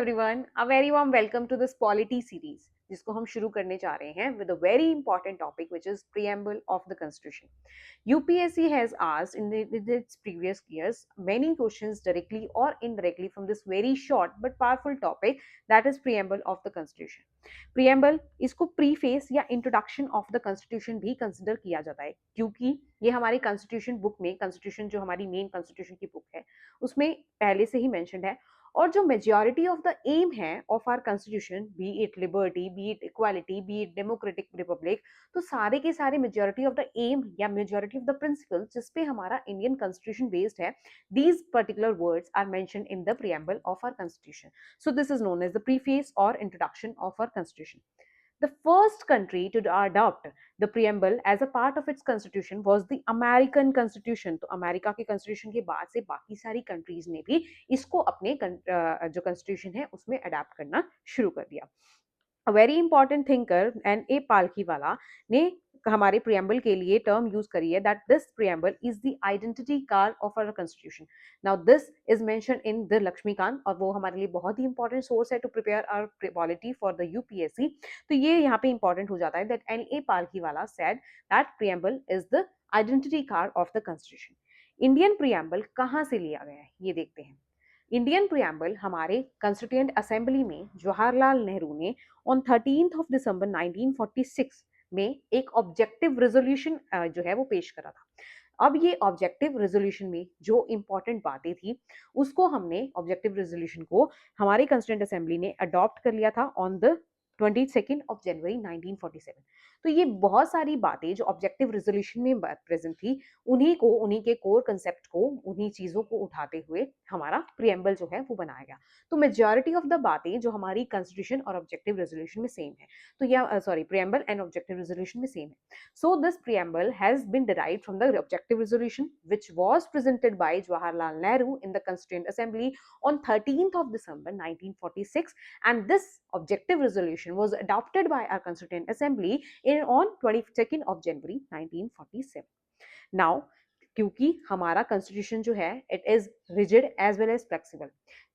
Everyone, a very warm welcome to this polity series जिसको हम शुरू करने जा रहे हैं with a very important topic which is preamble of the constitution. UPSC has asked in its previous years many questions directly or indirectly from this very short but powerful topic, that is preamble of the constitution. Preamble इसको preface या introduction of the constitution भी consider किया जाता है, क्योंकि ये हमारी constitution book में, कॉन्स्टिट्यूशन जो हमारी मेन कॉन्स्टिट्यूशन की बुक है उसमें पहले से ही मेंशन्ड है. और जो मेजॉरिटी ऑफ द एम है of our constitution, be it liberty, be it equality, be it democratic republic, तो सारे के सारे मेजॉरिटी ऑफ द एम या मेजॉरिटी ऑफ द प्रिंसिपल जिस पे हमारा इंडियन कॉन्स्टिट्यूशन बेस्ड है, these particular words are mentioned in the preamble of our constitution. So this is known as the preface और introduction of our constitution. The first country to adopt the preamble as a part of its constitution was the American Constitution. तो America के constitution के बाद से बाकी सारी countries ने भी इसको अपने जो constitution है उसमें adapt करना शुरू कर दिया. A very important thinker and a Palkhivala ने हमारे प्रियम्बल के लिए टर्म यूज करी है, that this preamble is the identity card of our constitution. Now this is mention in the Laxmikanth, और वो हमारे लिए बहुत ही इंपॉर्टेंट सोर्स है to prepare our polity for the UPSC. तो ये यहाँ पे इंपॉर्टेंट हो जाता है that N A Palkhivala said that preamble is the identity card of the constitution. Indian preamble कहाँ से लिया गया है ये देखते हैं. इंडियन प्रियम्बल हमारे कॉन्स्टिट्यूएंट असेंबली में जवाहरलाल नेहरू ने ऑन 13th ऑफ दिसंबर 1946 में एक ऑब्जेक्टिव रेजोल्यूशन जो है वो पेश करा था. अब ये ऑब्जेक्टिव रेजोल्यूशन में जो इंपॉर्टेंट बातें थी उसको हमने ऑब्जेक्टिव रेजोल्यूशन को हमारे कॉन्स्टिट्यूएंट असेंबली ने अडॉप्ट कर लिया था ऑन द 22 ऑफ जनवरी 1947. तो ये बहुत सारी बातें जो ऑब्जेक्टिव रेजोल्यूशन में प्रेजेंट थी, उन्हीं को, उन्हीं के कोर कंसेप्ट को, उन्हीं चीजों को उठाते हुए हमारा प्रियम्बल जो है वो बनाया गया. तो मेजॉरिटी ऑफ द बातें जो हमारी कॉन्स्टिट्यूशन और ऑब्जेक्टिव रेजोल्यूशन में सेम है, तो या sorry preamble and objective resolution में सेम है. So this preamble has been derived from the objective resolution which was presented by Jawaharlal Nehru in the Constituent Assembly on 13th of December 1946, and this objective resolution was adopted by our Constituent Assembly on 22nd of January 1947. Now, क्योंकि हमारा constitution जो है it is rigid as well as flexible.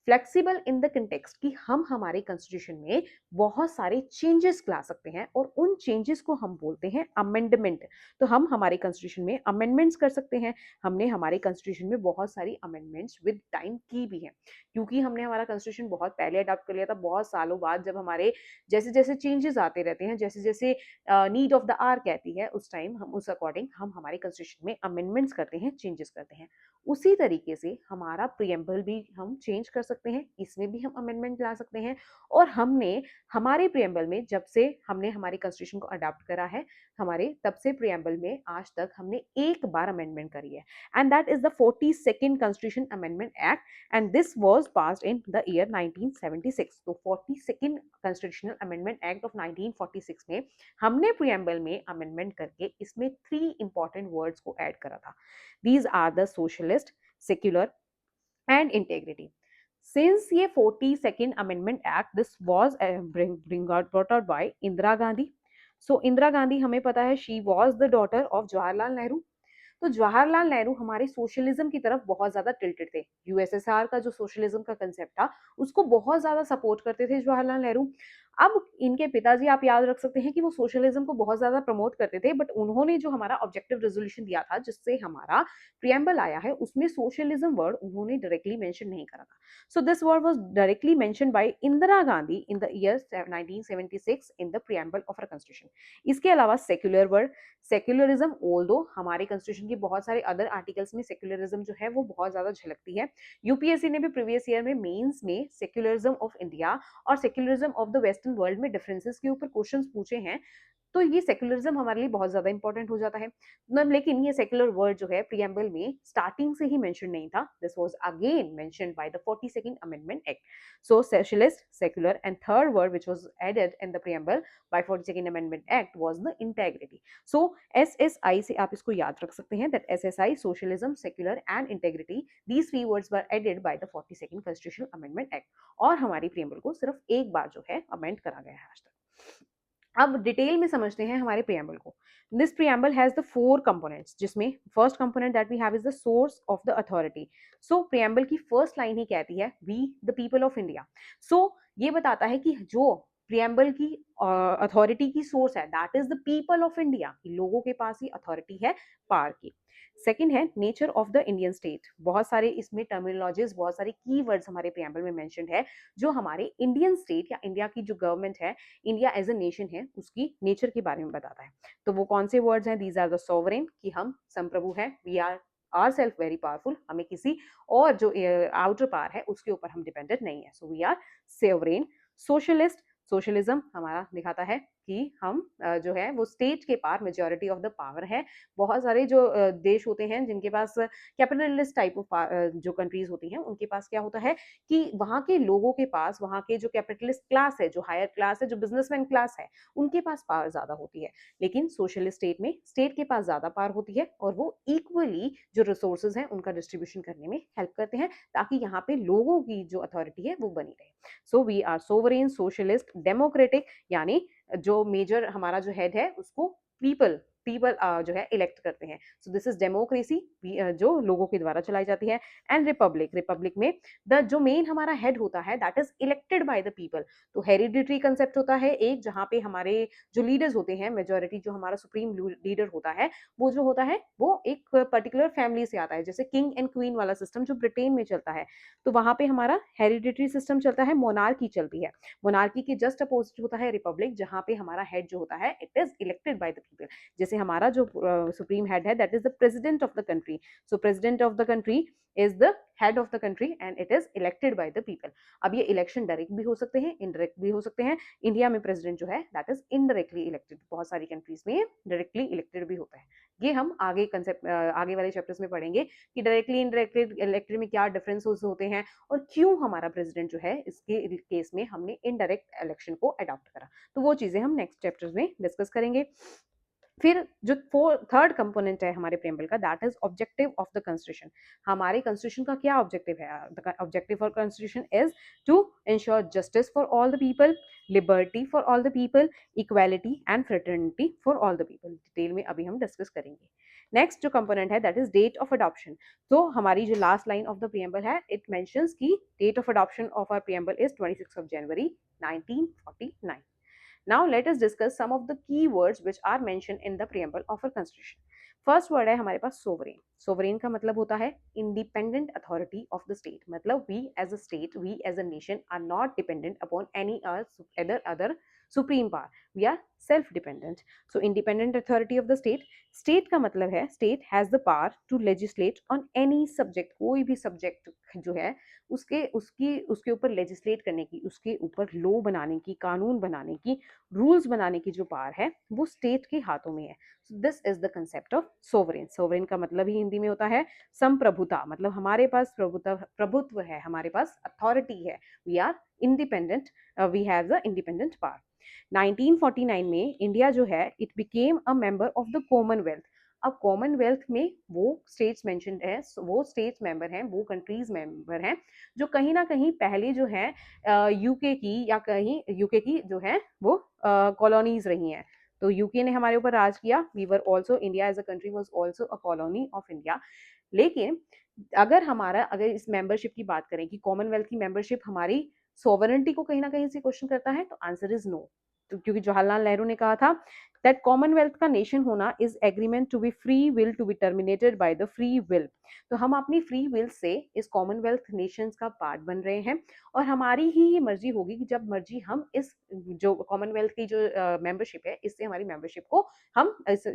Flexible in the context कि हम हमारे constitution में बहुत सारे चेंजेस ला सकते हैं और उन चेंजेस को हम बोलते हैं अमेंडमेंट. तो हम हमारे कॉन्स्टिट्यूशन में अमेंडमेंट्स कर सकते हैं. हमने हमारे कॉन्स्टिट्यूशन में बहुत सारी अमेंडमेंट्स विद टाइम की भी हैं, क्योंकि हमने हमारा कॉन्स्टिट्यूशन बहुत पहले अडॉप्ट कर लिया था. बहुत सालों बाद जब हमारे जैसे जैसे चेंजेस आते रहते हैं, जैसे जैसे नीड ऑफ द आर कहती है, उस टाइम हम उस अकॉर्डिंग हम हमारे कॉन्स्टिट्यूशन में अमेंडमेंट्स करते हैं, चेंजेस करते हैं. उसी तरीके से हमारा प्रियम्बल भी हम चेंज कर सकते हैं, इसमें भी हम अमेंडमेंट ला सकते हैं. और हमने हमारे प्रियम्बल में जब से हमने हमारे कॉन्स्टिट्यूशन को अडॉप्ट करा है, हमारे तब से प्रियम्बल में आज तक हमने एक बार अमेंडमेंट करी है, and that is the 42nd constitution amendment act, and this was passed in the year 1976. तो 42nd constitutional amendment act of 1946 में हमने प्रियम्बल में अमेंडमेंट करके इसमें 3 इंपॉर्टेंट वर्ड्स को ऐड करा था. These are the socialist, secular and integrity. Since ये 42nd Amendment Act, this was brought out by Indira Gandhi. So Indira Gandhi हमें पता है she was the daughter of Jawaharlal Nehru. तो जवाहरलाल नेहरू हमारे socialism की तरफ बहुत ज्यादा टिल्टेड थे. यूएसएसआर का जो सोशलिज्म का कंसेप्ट था उसको बहुत ज्यादा सपोर्ट करते थे जवाहरलाल नेहरू. अब इनके पिताजी, आप याद रख सकते हैं कि वो सोशलिज्म को बहुत ज्यादा प्रमोट करते थे, बट उन्होंने जो हमारा ऑब्जेक्टिव रेजोल्यूशन दिया था जिससे हमारा प्रियम्बल आया है, उसमें सोशलिज्म वर्ड उन्होंने डायरेक्टली मेंशन नहीं करा था. So this word was directly mentioned by Indira Gandhi in the year 1976 in the preamble of our constitution. इसके अलावा सेक्युलर वर्ड, सेक्युलरिज्म, ऑल्दो हमारे कॉन्स्टिट्यूशन के बहुत सारे अदर आर्टिकल्स में सेक्युलरिज्म जो है वो बहुत ज्यादा झलकती है. यूपीएससी ने भी प्रीवियस ईयर में मेंस में सेक्युलरिज्म ऑफ इंडिया और secularism of the western world में डिफरेंसेस के ऊपर क्वेश्चंस पूछे हैं. तो ये सेक्युलरिज्म हमारे लिए बहुत ज्यादा इंपॉर्टेंट हो जाता है. लेकिन ये सेक्युलर वर्ड जो है प्रियम्बल में स्टार्टिंग से ही मेंशन नहीं था. This was again mentioned by the 42nd amendment act. So socialist, secular and third word which was added in the preamble by 42nd amendment act was the integrity. So SSI से आप इसको याद रख सकते हैं that SSI, socialism, secular and integrity, these 3 words were added by the 42nd constitutional amendment act. और हमारी preamble को सिर्फ एक बार जो है अमेंड करा गया है आज तक. अब डिटेल में समझते हैं हमारे प्रियम्बल को। This preamble has the 4 components, जिसमें first component that we have is the source of the authority. So preamble की फर्स्ट लाइन ही कहती है we the people of India. So ये बताता है कि जो प्रियम्बल की अथॉरिटी की सोर्स है that is the people of India, लोगों के पास ही अथॉरिटी है पावर की। सेकंड है nature of the Indian state. बहुत सारे इसमें टर्मिनोलॉजीज, बहुत सारे कीवर्ड्स हमारे प्रियम्बल में मेंशन्ड है जो हमारे इंडियन स्टेट या इंडिया की जो गवर्नमेंट है, इंडिया एज अ नेशन है, उसकी नेचर के बारे में बताता है। तो वो कौन से वर्ड्स हैं? दीज आर द सोवरेन, कि हम संप्रभु हैं, we are are self very powerful, हमें किसी और जो आउटर पावर है उसके ऊपर हम डिपेंडेंट नहीं है, so we are sovereign. Socialist, socialism हमारा दिखाता है कि हम जो है वो स्टेट के पार मेजोरिटी ऑफ द पावर है। बहुत सारे जो देश होते हैं जिनके पास कैपिटलिस्ट टाइप ऑफ जो कंट्रीज होती हैं, उनके पास क्या होता है कि वहाँ के लोगों के पास, वहाँ के जो कैपिटलिस्ट क्लास है, जो हायर क्लास है, जो बिजनेसमैन क्लास है, उनके पास पावर ज्यादा होती है। लेकिन सोशलिस्ट स्टेट में स्टेट के पास ज्यादा पावर होती है और वो इक्वली जो रिसोर्सेज हैं उनका डिस्ट्रीब्यूशन करने में हेल्प करते हैं, ताकि यहाँ पे लोगों की जो अथॉरिटी है वो बनी रहे। So we are sovereign, socialist, democratic, यानी जो मेजर हमारा जो हेड है उसको पीपल पीपल जो है इलेक्ट करते हैं। सो दिस इज डेमोक्रेसी, जो लोगों के द्वारा चलाई जाती है। एंड रिपब्लिक, रिपब्लिक में द जो मेन हमारा हेड होता है that is elected by the people. तो हेरिडिटरी कंसेप्ट होता है एक, जहाँ पे हमारे जो लीडर्स होते हैं, मेजोरिटी जो हमारा सुप्रीम लीडर होता है, वो जो होता है वो एक पर्टिकुलर फैमिली से आता है, जैसे किंग एंड क्वीन वाला सिस्टम जो ब्रिटेन में चलता है। तो वहां पे हमारा हेरिडिटरी सिस्टम चलता है, मोनार्की चलती है। मोनार्की के जस्ट अपोजिट होता है रिपब्लिक, जहाँ पे हमारा हेड जो होता है it is elected by the people. जैसे हमारा जो सुप्रीम हेड है that is the president of the country. So president of the country is the head of the country and it is elected by the people. अब ये election direct भी हो सकते हैं, इनडायरेक्ट भी हो सकते हैं। इंडिया में प्रेसिडेंट जो है दैट इज इनडायरेक्टली इलेक्टेड, बहुत सारी कंट्रीज में डायरेक्टली इलेक्टेड भी होता है। ये हम आगे कंसेप्ट आगे वाले चैप्टर्स में पढ़ेंगे कि डायरेक्टली इनडायरेक्टली इलेक्टेड में क्या डिफरेंसेस होते हैं और क्यों हमारा प्रेसिडेंट जो है इसके केस में हमने इनडायरेक्ट इलेक्शन को अडॉप्ट करा। तो वो चीजें हम नेक्स्ट चैप्टर्स में डिस्कस करेंगे। फिर जो थर्ड कंपोनेंट है हमारे प्रेम्बल का that is objective of the constitution. हमारे कॉन्स्टिट्यूशन का क्या ऑब्जेक्टिव है? The objective for constitution is to ensure justice for all the people, liberty for all the people, equality and fraternity for all the people. Detail में अभी हम discuss करेंगे। Next जो component है that is date of adoption. तो हमारी जो last line of the preamble है इट मेंशंस की date of adoption of our preamble is 26 of January 1949। Now let us discuss some of the key words which are mentioned in the preamble of our constitution. First word है हमारे पास sovereign. Sovereign का मतलब होता है independent authority of the state. मतलब we as a state, we as a nation are not dependent upon any other supreme power, we are self dependent. So independent authority of the state. State का मतलब है state has the power to legislate on any subject. कोई भी subject जो है उसके ऊपर legislate करने की, उसके ऊपर लॉ बनाने की, कानून बनाने की, रूल्स बनाने की जो पावर है वो स्टेट के हाथों में है। This is the concept of sovereign. Sovereign का मतलब ही हिंदी में होता है संप्रभुता। मतलब हमारे पास प्रभुत्व है, हमारे पास अथॉरिटी है, we are independent, we have the independent power. 1949 में इंडिया जो है it became a member of the Commonwealth. अब कॉमनवेल्थ में वो स्टेट्स मेंशन्ड है, वो स्टेट्स मेंबर हैं, वो कंट्रीज मेंबर हैं जो कहीं ना कहीं पहले जो है यूके की, या कहीं यूके की जो है वो कॉलोनीज रही हैं। तो यूके ने हमारे ऊपर राज किया, we were also, India as a country was also a colony of India. लेकिन अगर इस मेंबरशिप की बात करें कि कॉमनवेल्थ की मेंबरशिप हमारी सोवरेंटी को कहीं ना कहीं से क्वेश्चन करता है, तो आंसर इज नो। तो क्योंकि जवाहरलाल नेहरू ने कहा था दैट कॉमनवेल्थ का नेशन होना is agreement to be free will to be terminated by the free will. तो हम अपनी फ्री विल से इस कॉमनवेल्थ नेशंस का पार्ट बन रहे हैं और हमारी ही ये मर्जी होगी कि जब मर्जी हम इस जो कॉमनवेल्थ की जो मेंबरशिप है इससे हमारी मेंबरशिप को हम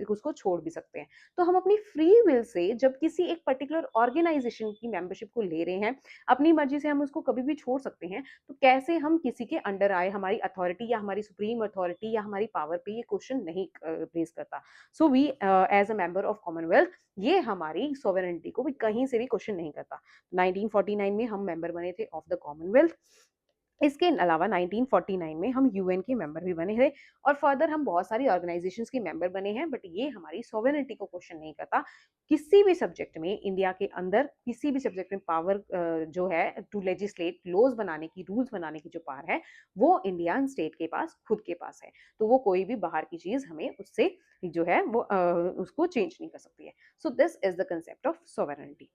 उसको छोड़ भी सकते हैं। तो हम अपनी फ्री विल से जब किसी एक पर्टिकुलर ऑर्गेनाइजेशन की मेंबरशिप को ले रहे हैं, अपनी मर्जी से हम उसको कभी भी छोड़ सकते हैं। तो कैसे हम किसी के अंडर आए, हमारी अथॉरिटी या हमारी सुप्रीम अथॉरिटी या हमारी पावर पे ये क्वेश्चन नहीं रेज करता। So we as a member of Commonwealth ये हमारी सोवरेनिटी को भी कहीं से भी क्वेश्चन नहीं करता। 1949 में हम मेंबर बने थे ऑफ द कॉमनवेल्थ। इसके अलावा 1949 में हम यूएन के मेंबर भी बने थे और फर्दर हम बहुत सारी ऑर्गेनाइजेशंस के मेंबर बने हैं, बट ये हमारी सॉवरेनिटी को क्वेश्चन नहीं करता। किसी भी सब्जेक्ट में इंडिया के अंदर किसी भी सब्जेक्ट में पावर जो है टू लेजिस्लेट, लॉज बनाने की, रूल्स बनाने की जो पावर है वो इंडियन स्टेट के पास खुद के पास है। तो वो कोई भी बाहर की चीज हमें उससे जो है वो उसको चेंज नहीं कर सकती है। So this is the concept of sovereignty.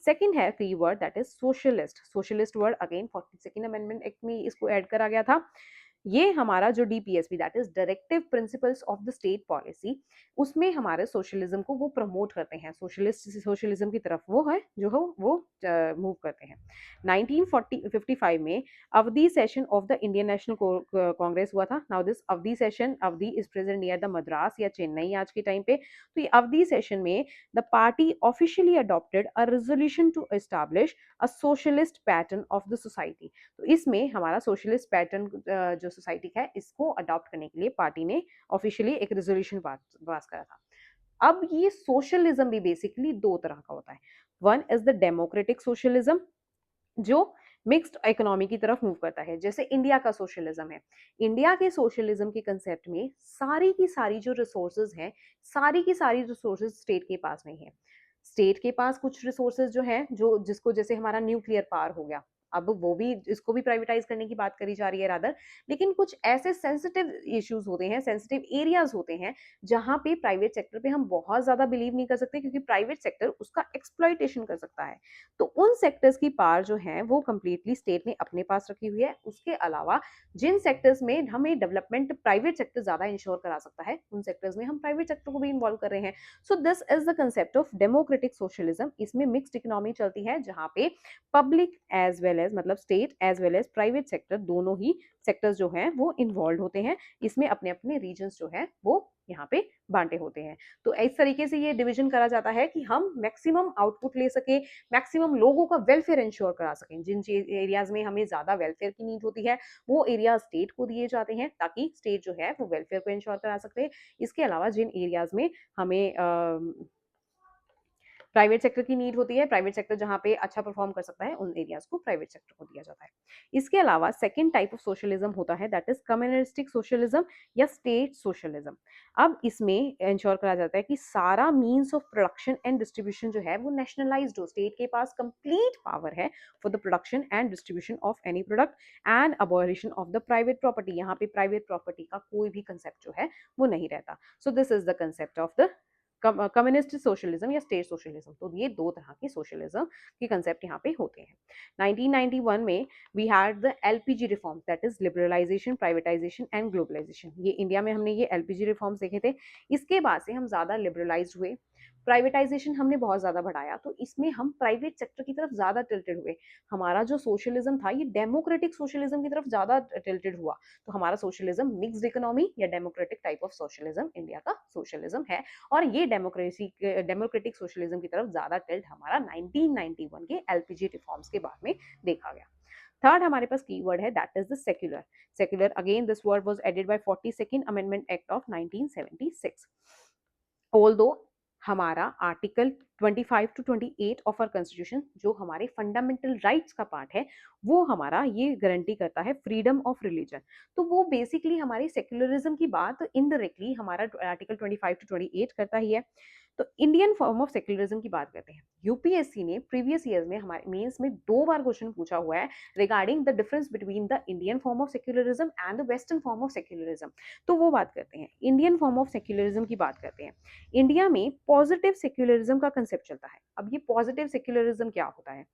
Second है keyword that is socialist. Socialist word again 42nd amendment act में इसको ऐड करा गया था। ये हमारा जो DPSP that is directive principles of the state policy, उसमें हमारे सोशलिज्म को वो प्रमोट करते हैं। सोशलिस्ट सोशलिज्म की तरफ वो है जो हो वो मूव करते हैं। 1955 में अवधि session of the Indian national Congress हुआ था। नाउ दिस अवधि सेशन, अवधि is present near the Madras या चेन्नई आज के टाइम पे। तो ये अवधि सेशन में the party officially adopted a resolution to establish a socialist pattern of the society. तो इसमें हमारा सोशलिस्ट पैटर्न जो सोसाइटी है इसको अडॉप्ट करने के लिए पार्टी ने ऑफिशियली एक रेजोल्यूशन पास करा था। अब ये सोशलिज्म भी बेसिकली दो तरह का होता है। One is the democratic socialism जो मिक्स्ड इकोनॉमी की तरफ मूव करता है, जैसे इंडिया का सोशलिज्म है। इंडिया के सोशलिज्म के कंसेप्ट में सारी की सारी जो रिसोर्सेज हैं, सारी की सारी रिसोर्सेज स्टेट के पास नहीं है। स्टेट के पास कुछ रिसोर्सेज जो है, जो जिसको जैसे हमारा न्यूक्लियर पावर हो गया, अब वो भी इसको भी प्राइवेटाइज करने की बात करी जा रही है रादर। लेकिन कुछ ऐसे सेंसिटिव इश्यूज होते हैं, सेंसिटिव एरियाज होते हैं, जहां पे प्राइवेट सेक्टर पे हम बहुत ज्यादा बिलीव नहीं कर सकते, क्योंकि प्राइवेट सेक्टर उसका एक्सप्लॉइटेशन कर सकता है। तो उन सेक्टर्स की पावर जो है वो कंप्लीटली स्टेट ने अपने पास रखी हुई है। उसके अलावा जिन सेक्टर्स में हमें डेवलपमेंट प्राइवेट सेक्टर ज्यादा इंश्योर करा सकता है, उन सेक्टर्स में हम प्राइवेट सेक्टर को भी इन्वॉल्व कर रहे हैं। So this is the concept of democratic socialism. इसमें मिक्स्ड इकोनॉमी चलती है, जहां पे पब्लिक एज वेल एज, मतलब state as well as private sector, दोनों ही सेक्टर्स जो हैं वो इन्वॉल्व होते हैं। इसमें अपने अपने रीजन्स जो है वो यहाँ पे बांटे होते हैं। तो इस तरीके से ये डिवीजन करा जाता है कि हम मैक्सिमम आउटपुट ले सके, मैक्सिमम लोगों का वेलफेयर इंश्योर करा सकें। जिन एरियाज में हमें ज्यादा वेलफेयर की नीड होती है वो एरिया स्टेट को दिए जाते हैं, ताकि स्टेट जो है वो वेलफेयर को इंश्योर करा सकते। इसके अलावा जिन एरियाज में हमें प्राइवेट सेक्टर की नीड होती है, प्राइवेट सेक्टर जहां पे अच्छा परफॉर्म कर सकता है, उन एरियाज को प्राइवेट सेक्टर को दिया जाता है। इसके अलावा सेकंड टाइप ऑफ सोशलिज्म होता है दैट इज कम्युनिस्टिक सोशलिज्म या स्टेट सोशलिज्म। अब इसमें इंश्योर करा जाता है कि सारा means of production and distribution जो है वो नेशनलाइज्ड हो। स्टेट के पास कंप्लीट पावर है for the production and distribution of any product and abolition of the private property. यहाँ पे प्राइवेट प्रॉपर्टी का कोई भी कंसेप्ट जो है वो नहीं रहता। सो this is the concept of the communist socialism या स्टेट सोशलिज्म। तो ये दो तरह की सोशलिज्म के कंसेप्ट यहाँ पे होते हैं। 1991 में we had the LPG reforms that is liberalisation, privatisation and globalisation. ये इंडिया में हमने ये एलपीजी रिफॉर्म्स देखे थे। इसके बाद से हम ज्यादा लिबरलाइज हुए, प्राइवेटाइजेशन हमने बहुत ज्यादा बढ़ाया, तो इसमें हम प्राइवेट सेक्टर की तरफ ज्यादा टिल्टेड हुए। हमारा जो सोशलिज्म था ये डेमोक्रेटिक सोशलिज्म की तरफ ज्यादा टिल्टेड हुआ। तो हमारा सोशलिज्म मिक्स्ड इकोनॉमी या democratic type of socialism India का सोशलिज्म है। और ये डेमोक्रेटिक सोशलिज्म की तरफ ज्यादा टिल्ट हमारा 1991 के एलपीजी रिफॉर्म्स के बाद में देखा गया। थर्ड हमारे पास कीवर्ड है that is the secular. Secular again this word was added by 42nd amendment act of 1976। Although हमारा article 25 to 28 of our constitution, जो हमारे फंडामेंटल राइट्स का पार्ट है, वो हमारा ये गारंटी करता है फ्रीडम ऑफ रिलीजन। तो वो बेसिकली हमारी सेक्युलरिज्म की बात इनडायरेक्टली हमारा आर्टिकल 25 टू 28 करता ही है। तो इंडियन फॉर्म ऑफ सेक्युलरिज्म की बात करते हैं। यूपीएससी ने प्रीवियस ईयर्स में हमारे मेंस में 2 बार क्वेश्चन पूछा हुआ है regarding the difference between the Indian form of secularism and the western form of secularism. तो वो बात करते हैं, इंडियन फॉर्म ऑफ सेक्युलरिज्म की बात करते हैं। इंडिया में पॉजिटिव सेक्युलरिज्म का कंसेप्ट चलता है। अब ये पॉजिटिव सेक्युलरिज्म क्या होता है?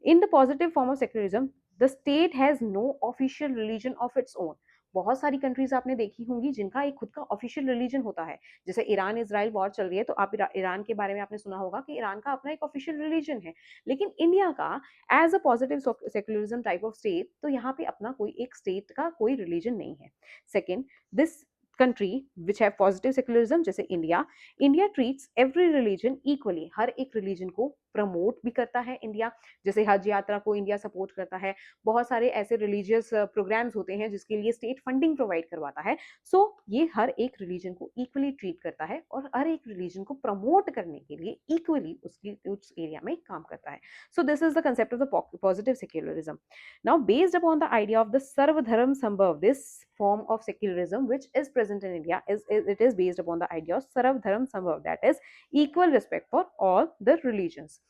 In the positive form of secularism the state has no official religion of its own. बहुत सारी कंट्रीज आपने देखी होंगी जिनका एक खुद का ऑफिशियल रिलीजन होता है। जैसे ईरान इजराइल वॉर चल रही है, तो आप ईरान के बारे में आपने सुना होगा कि ईरान का अपना एक ऑफिशियल रिलीजन है। लेकिन इंडिया का as a positive secularism type of state, तो यहाँ पे अपना कोई एक स्टेट का कोई रिलीजन नहीं है। Second, this country which have positive secularism जैसे India, India treats every religion equally. हर एक रिलीजन को प्रमोट भी करता है इंडिया, जैसे हज यात्रा को इंडिया सपोर्ट करता है, बहुत सारे ऐसे रिलीजियस प्रोग्राम्स होते हैं जिसके लिए स्टेट फंडिंग प्रोवाइड करवाता है। सो ये हर एक रिलीजन को इक्वली ट्रीट करता है और हर एक रिलीजन को प्रमोट करने के लिए इक्वली उसकी उस एरिया में काम करता है। So this is the concept of the positive secularism. Now, based upon the idea of the Sarvadharam Sambhav, this form of secularism which is present in India it is based upon the idea of Sarvadharam Sambhav, that is equal respect for all the religions.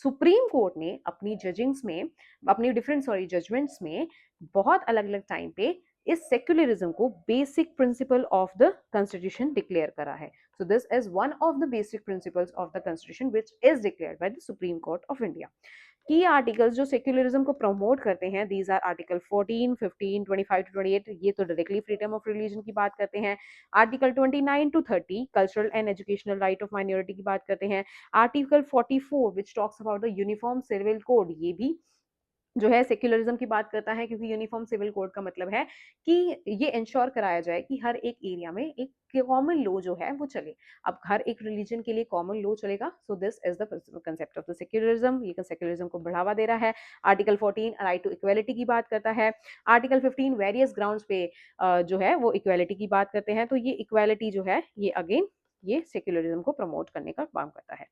Supreme court ने अपनी जजिंग्स में, अपनी different sorry judgements में बहुत अलग अलग time पे इस सेक्युलरिज्म को basic principle of the constitution declare करा है. So this is one of the basic principles of the constitution which is declared by the Supreme Court of India. की आर्टिकल्स जो सेक्युलरिज्म को प्रमोट करते हैं, दीज आर आर्टिकल 14, 15, 25 टू 28, ये तो directly freedom of religion की बात करते हैं. Article 29 to 30 cultural and educational right of minority की बात करते हैं. Article 44 which talks about the uniform civil code, ये भी जो है सेक्युलरिज्म की बात करता है, क्योंकि यूनिफॉर्म सिविल कोड का मतलब है कि ये इंश्योर कराया जाए कि हर एक एरिया में एक कॉमन लॉ जो है वो चले. अब हर एक रिलीजन के लिए कॉमन लॉ चलेगा. सो this is the concept of the secularism. ये सेक्युलरिज्म को बढ़ावा दे रहा है. आर्टिकल 14 राइट टू इक्वेलिटी की बात करता है. आर्टिकल 15 वेरियस ग्राउंड्स पे जो है वो इक्वेलिटी की बात करते हैं. तो ये इक्वेलिटी जो है ये अगेन ये सेक्युलरिज्म को प्रमोट करने का काम करता है.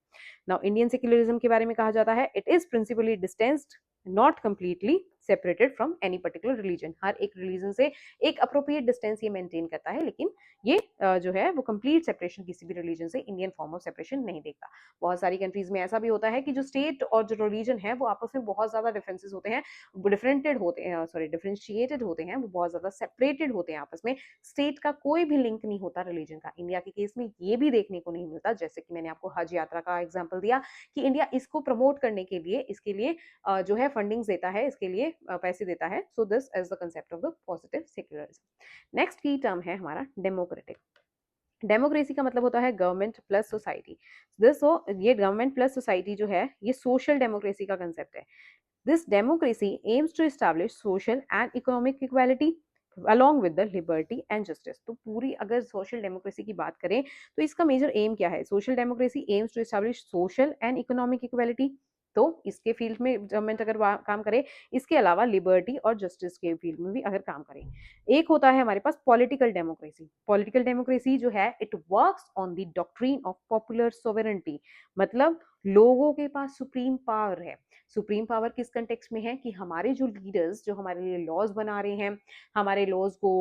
नाउ इंडियन सेक्युलरिज्म के बारे में कहा जाता है, it is principally distanced, not completely separated from any particular religion. हर एक रिलीजन से एक अप्रोप्रिएट डिस्टेंस ये मेंटेन करता है, लेकिन ये जो है वो कंप्लीट सेपरेशन किसी भी रिलीजन से, इंडियन फॉर्म ऑफ सेपरेशन नहीं देखता. बहुत सारी कंट्रीज में ऐसा भी होता है कि जो स्टेट और जो रिलीजन है वो आपस में बहुत ज्यादा डिफरेंसेस होते हैं, डिफरेंटेड होते हैं, सॉरी डिफरेंशिएटेड होते हैं, वो बहुत ज्यादा सेपरेटेड होते हैं आपस में. स्टेट का कोई भी लिंक नहीं होता रिलीजन का. इंडिया के केस में ये भी देखने को नहीं मिलता, जैसे कि मैंने आपको हज यात्रा का एग्जाम्पल दिया कि इंडिया इसको प्रमोट करने के लिए इसके लिए जो है फंडिंग्स देता है, इसके लिए पैसे देता है. So this is the concept of the positive secularism. Next की टर्म है हमारा डेमोक्रेटिक. डेमोक्रेसी का मतलब होता है गवर्नमेंट प्लस सोसाइटी. ये गवर्नमेंट प्लस सोसाइटी जो है ये सोशल डेमोक्रेसी का कंसेप्ट है. This democracy aims to establish social and economic equality along with the liberty and justice. तो पूरी अगर सोशल डेमोक्रेसी की बात करें तो इसका मेजर एम क्या है? Social democracy aims to establish social and economic equality. तो इसके फील्ड में गवर्नमेंट अगर काम करे, इसके अलावा लिबर्टी और जस्टिस के फील्ड में भी अगर काम करें. एक होता है हमारे पास पॉलिटिकल डेमोक्रेसी. पॉलिटिकल डेमोक्रेसी जो है it works on the doctrine of popular sovereignty. मतलब लोगों के पास सुप्रीम पावर है. सुप्रीम पावर किस कंटेक्स्ट में है कि हमारे जो लीडर्स जो हमारे लिए लॉज बना रहे हैं, हमारे लॉज को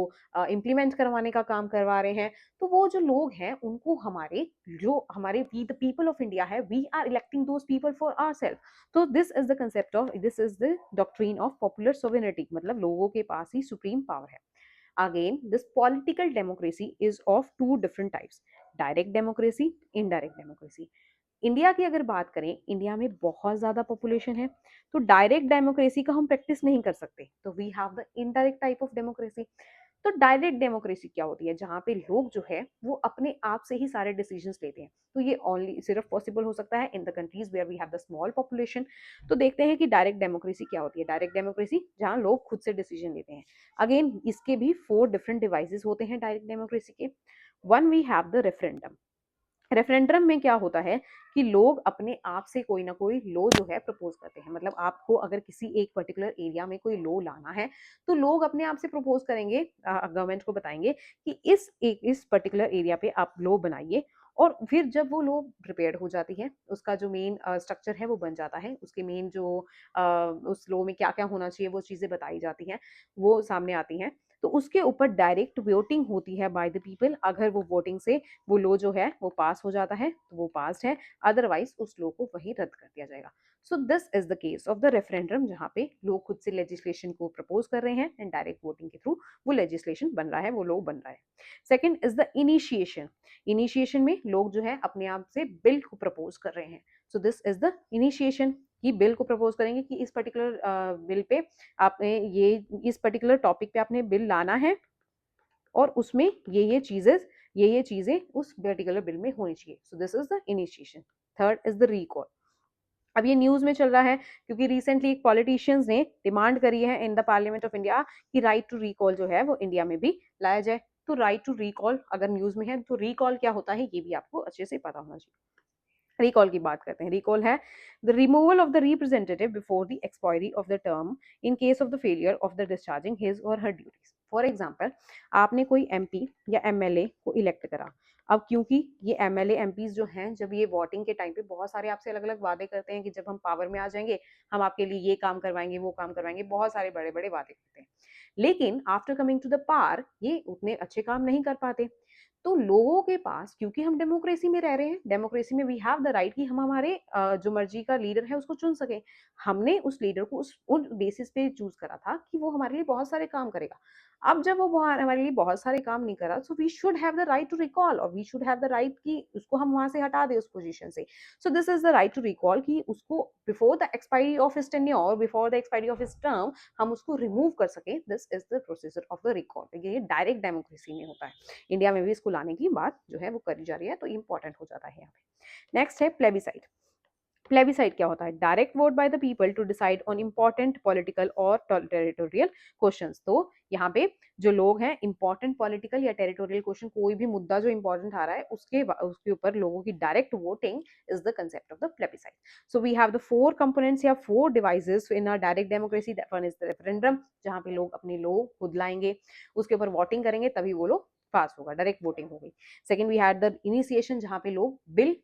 इम्प्लीमेंट करवाने का काम करवा रहे हैं, तो वो जो लोग हैं उनको हमारे we the people of India है, we are electing those people for ourselves. तो this is the concept of, this is the doctrine of popular sovereignty. मतलब लोगों के पास ही सुप्रीम पावर है. Again this political democracy is of two different types, direct democracy, indirect democracy. India की अगर बात करें, इंडिया में बहुत ज्यादा पॉपुलेशन है, तो डायरेक्ट डेमोक्रेसी का हम प्रैक्टिस नहीं कर सकते. तो we have the indirect type of democracy. तो डायरेक्ट डेमोक्रेसी क्या होती है? जहाँ पे लोग जो है वो अपने आप से ही सारे डिसीजंस लेते हैं. तो ये ओनली सिर्फ पॉसिबल हो सकता है in the countries where we have the small population. तो देखते हैं कि डायरेक्ट डेमोक्रेसी क्या होती है. डायरेक्ट डेमोक्रेसी जहाँ लोग खुद से डिसीजन लेते हैं. अगेन इसके भी 4 डिफरेंट डिवाइसेस होते हैं डायरेक्ट डेमोक्रेसी के. One we have the referendum. Referendum में क्या होता है कि लोग अपने आप से कोई ना कोई लॉ जो है प्रपोज करते हैं. मतलब आपको अगर किसी एक पर्टिकुलर एरिया में कोई लॉ लाना है, तो लोग अपने आप से प्रपोज करेंगे, गवर्नमेंट को बताएंगे कि इस पर्टिकुलर एरिया पे आप लॉ बनाइए. और फिर जब वो लॉ प्रिपेयर हो जाती है, उसका जो मेन स्ट्रक्चर है वो बन जाता है, उसके मेन जो उस लॉ में क्या क्या होना चाहिए वो चीजें बताई जाती हैं, वो सामने आती हैं. तो उसके ऊपर डायरेक्ट वोटिंग होती है बाय द पीपल. अगर वो वोटिंग से वो लॉ जो है वो पास हो जाता है तो वो पास्ड है, अदरवाइज उस लॉ को वही रद्द कर दिया जाएगा. सो this is the case of the referendum, जहाँ पे लोग खुद से लेजिस्लेशन को प्रपोज कर रहे हैं एंड डायरेक्ट वोटिंग के थ्रू वो लेजिस्लेशन बन रहा है, वो लॉ बन रहा है. Second is the initiation. Initiation में लोग जो है अपने आप से बिल को प्रपोज कर रहे हैं. So this is the initiation कि बिल को प्रपोज करेंगे कि इस पर्टिकुलर बिल पे आपने ये इस पर्टिकुलर टॉपिक पे आपने बिल लाना है और उसमें ये चीजें उस पर्टिकुलर बिल में होनी चाहिए. सो this is the initiation. Third is the recall. अब ये न्यूज में चल रहा है क्योंकि रिसेंटली एक पॉलिटिशियंस ने डिमांड करी है in the parliament of India कि राइट टू रिकॉल जो है वो इंडिया में भी लाया जाए. तो राइट टू रिकॉल अगर न्यूज में है तो रिकॉल क्या होता है ये भी आपको अच्छे से पता होना चाहिए. रिकॉल की बात करते हैं। रिकॉल है the removal of the representative before the expiry of the term in case of the failure of the discharging his और हर ड्यूटीज। फॉर एग्जाम्पल, आपने कोई एमपी या एमएलए को इलेक्ट करा। अब क्योंकि ये एमएलए एमपीज जो हैं, जब ये वोटिंग के टाइम पे बहुत सारे आपसे अलग अलग वादे करते हैं कि जब हम पावर में आ जाएंगे हम आपके लिए ये काम करवाएंगे, वो काम करवाएंगे, बहुत सारे बड़े बड़े वादे करते हैं। लेकिन after coming to the power ये उतने अच्छे काम नहीं कर पाते। तो लोगों के पास, क्योंकि हम डेमोक्रेसी में रह रहे हैं, डेमोक्रेसी में वी हैव द राइट कि हम हमारे जो मर्जी का लीडर है उसको चुन सके। हमने उस लीडर को उन बेसिस पे चूज करा था कि वो हमारे लिए बहुत सारे काम करेगा। अब जब वो हमारे लिए बहुत सारे काम नहीं करा, so we should have the right to recall, और we should have the right कि उसको हम वहां से हटा दें उस पोजीशन से। So this is the right to recall कि उसको before the expiry of his tenure, before the expiry of his term, हम उसको रिमूव कर सके। This is the procedure of the recall. ये डायरेक्ट डेमोक्रेसी में होता है। इंडिया में भी इसको लाने की बात जो है वो करी जा रही है, तो इंपॉर्टेंट हो जाता है यहाँ पे। नेक्स्ट है प्लेबिसाइड। प्लेबिसाइड क्या होता है? Direct vote by the people to decide on important political और टेरिटोरियल क्वेश्चंस। तो यहाँ पे जो लोग हैं, इंपॉर्टेंट पॉलिटिकल या टेरिटोरियल क्वेश्चन, कोई भी मुद्दा जो इंपॉर्टेंट आ रहा है उसके ऊपर लोगों की direct voting is the concept of the plebiscite. So we have the four components या four devices in a direct democracy. That one is the referendum, जहाँ पे लोग अपने लोग खुद लाएंगे, उसके ऊपर वोटिंग करेंगे, तभी वो लोग पास होगा, डायरेक्ट वोटिंग हो गई। Second we had the initiation, जहाँ पे लोग बिल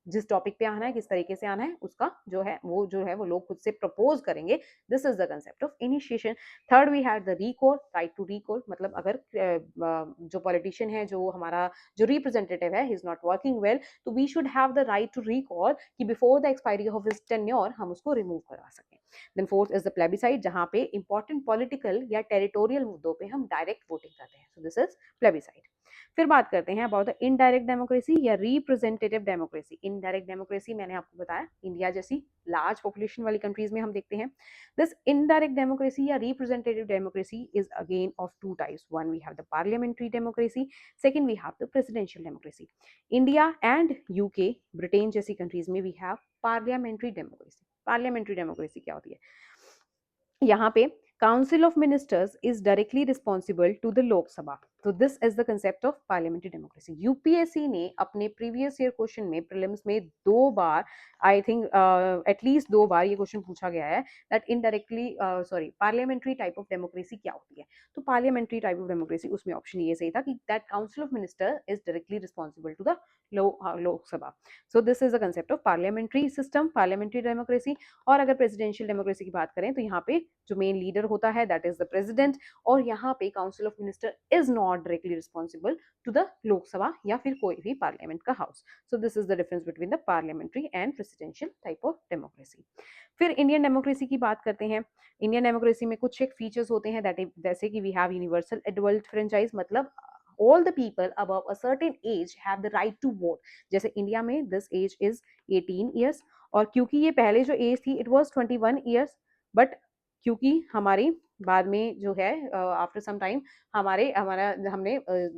जिस टॉपिक पे आना है, किस तरीके से आना है, उसका जो है वो लोग खुद से प्रपोज करेंगे। This is the concept of initiation. Third we had the recall, right to recall, मतलब अगर जो पॉलिटिशियन है, जो हमारा जो रिप्रेजेंटेटिव है, he is not working well, तो we should have the right to recall कि before the expiry of his tenure हम उसको रिमूव करवा सकें। Then fourth is the plebiscite, जहां पे इंपॉर्टेंट पॉलिटिकल या टेरिटोरियल मुद्दों पे हम डायरेक्ट वोटिंग करते हैं। So this is plebiscite. फिर बात करते हैं अबाउट द इनडायरेक्ट डेमोक्रेसी या रिप्रेजेंटेटिव डेमोक्रेसी। इनडायरेक्ट डेमोक्रेसी मैंने आपको बताया, इंडिया जैसी लार्ज पॉपुलेशन वाली कंट्रीज में हम देखते हैं। दिस इनडायरेक्ट डेमोक्रेसी या representative democracy is again of two types. One we have the parliamentary democracy, second we have the presidential democracy. India and UK, Britain जैसी कंट्रीज में we have parliamentary democracy. Parliamentary democracy क्या होती है? यहाँ पे council of ministers is directly responsible to the Lok Sabha. तो this is the concept of parliamentary democracy. UPSC ने अपने प्रीवियस ईयर क्वेश्चन में, प्रीलिम्स में, दो बार, आई थिंक एटलीस्ट दो बार ये क्वेश्चन पूछा गया है that indirectly sorry parliamentary type of democracy क्या होती है। तो पार्लियामेंट्री टाइप ऑफ डेमोक्रेसी, उसमें ऑप्शन ये सही था कि that council of minister is directly responsible to the Lok Sabha. So this is the concept of parliamentary system, parliamentary democracy. और अगर प्रेसिडेंशियल डेमोक्रेसी की बात करें, तो यहाँ पे जो मेन लीडर होता है दैट इज द प्रेसिडेंट, और यहाँ पे council of minister is not directly responsible to the Lok Sabha या फिर कोई भी पार्लियामेंट का house. So this is the difference between the parliamentary and presidential type of democracy. फिर इंडियन डेमोक्रेसी की बात करते हैं। इंडियन डेमोक्रेसी में कुछ एक फीचर्स होते हैं दैट जैसे कि we have universal adult franchise, मतलब all the people above a certain age have the right to vote। जैसे इंडिया में this age is 18 years, और क्योंकि ये पहले जो एज थी इट वाज 21 ईयर्स, बट क्योंकि हमारी बाद में जो है आफ्टर सम टाइम हमारा हमने